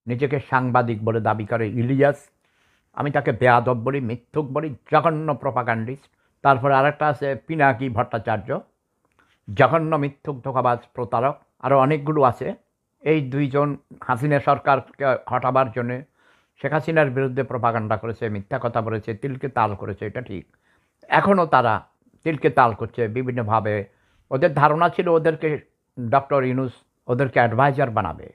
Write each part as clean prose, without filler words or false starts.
নিজেকে সাংবাদিক বলে দাবি করে ইলিয়াস। আমি তাকে বেয়াদব বলি, মিথ্যুক বলি, জঘন্য প্রপাগান্ডিস্ট। তারপরে আরেকটা আছে পিনাকি ভট্টাচার্য, জঘন্য মিথ্যুক, ধোঁকাবাজ, প্রতারক। আরও অনেকগুলো আছে। এই দুইজন হাসিনা সরকারকে হটাবার জন্যে শেখ হাসিনার বিরুদ্ধে প্রপাগান্ডা করেছে, মিথ্যা কথা বলেছে, তিলকে তাল করেছে, এটা ঠিক। এখনও তারা তিলকে তাল করছে বিভিন্নভাবে। ওদের ধারণা ছিল ওদেরকে ডক্টর ইউনূস ওদেরকে অ্যাডভাইজার বানাবে।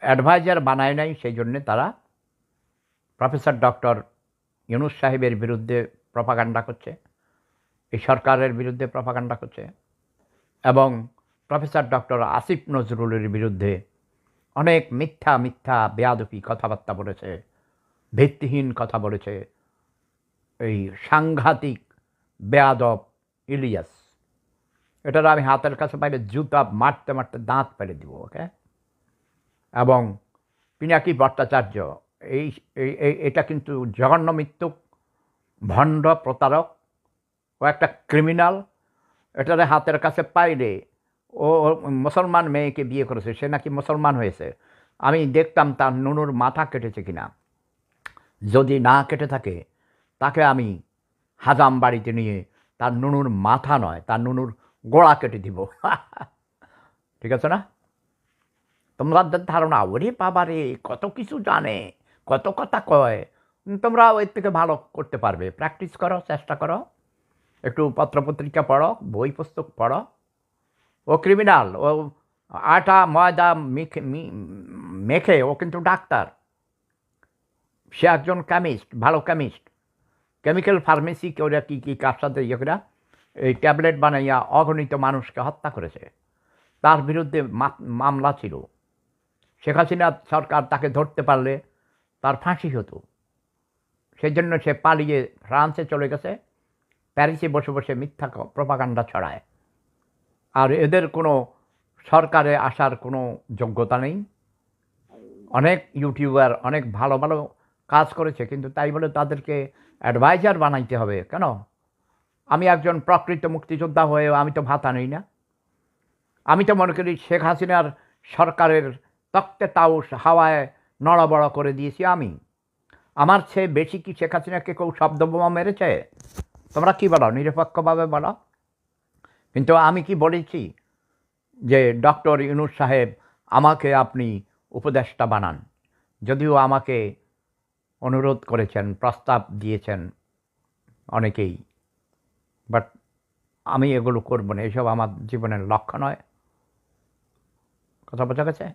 অ্যাডভাইজার বানায় নাই, সেই জন্যে তারা প্রফেসর ডক্টর ইউনূস সাহেবের বিরুদ্ধে প্রপাগান্ডা করছে, এই সরকারের বিরুদ্ধে প্রপাগান্ডা করছে, এবং প্রফেসর ডক্টর আসিফ নজরুলের বিরুদ্ধে অনেক মিথ্যা মিথ্যা বেয়াদপি কথাবার্তা বলেছে, ভিত্তিহীন কথা বলেছে এই সাংঘাতিক বেয়াদব ইলিয়াস। এটার আমি হাতের কাছে পাইলে জুতা মারতে মারতে দাঁত ফেলে দিব ওকে। এবং পিনাকি ভট্টাচার্য, এই এটা কিন্তু জঘন্য মৃত্যুক, ভণ্ড, প্রতারক, ও একটা ক্রিমিনাল। এটারে হাতের কাছে পাইলে ও মুসলমান মেয়েকে বিয়ে করেছে, সে নাকি মুসলমান হয়েছে। আমি দেখতাম তার নুনুর মাথা কেটেছে কিনা। যদি না কেটে থাকে তাকে আমি হাজাম বাড়িতে নিয়ে তার নুনুর মাথা নয়, তার নুনুর গোড়া কেটে দিব। ঠিক আছে না? তোমাদের ধারণা ওরে বাবারে কত কিছু জানে, কত কথা কয়। তোমরা এর থেকে ভালো করতে পারবে। প্র্যাকটিস করো, চেষ্টা করো, একটু পত্রপত্রিকা পড়ো, বই পুস্তক পড়ো। ও ক্রিমিনাল, ও আটা ময়দা মেখে, ও কিন্তু ডাক্তার। সে একজন কেমিস্ট, ভালো কেমিস্ট। কেমিক্যাল ফার্মেসি ওরা কী কী কার সাথে ইয়ে করে এই ট্যাবলেট বানাইয়া অগণিত মানুষকে হত্যা করেছে। তার বিরুদ্ধে মামলা ছিল। শেখ হাসিনা সরকার তাকে ধরতে পারলে তার ফাঁসি হতো। সেই জন্য সে পালিয়ে ফ্রান্সে চলে গেছে, প্যারিসে বসে বসে মিথ্যা প্রপাগান্ডা ছড়ায়। আর এদের কোনো সরকারে আসার কোনো যোগ্যতা নেই। অনেক ইউটিউবার অনেক ভালো ভালো কাজ করেছে, কিন্তু তাই বলে তাদেরকে অ্যাডভাইজার বানাইতে হবে কেন? আমি একজন প্রকৃত মুক্তিযোদ্ধা হয়েও আমি তো ভাতা নেই না। আমি তো মনে করি শেখ হাসিনার সরকারের তক্তে তাউস হাওয়ায় নড়াবড়া করে দিয়েছি আমি। আমার চেয়ে বেশি কি শেখ হাসিনাকে কেউ শব্দবোমা মেরেছে? তোমরা কি বলো, নিরপেক্ষভাবে বলো। কিন্তু আমি কি বলেছি যে ডক্টর ইউনূস সাহেব আমাকে আপনি উপদেষ্টা বানান? যদিও আমাকে অনুরোধ করেছেন, প্রস্তাব দিয়েছেন অনেকেই, বাট আমি এগুলো করবো না। এসব আমার জীবনের লক্ষ্য নয়। কথা বোঝা গেছে?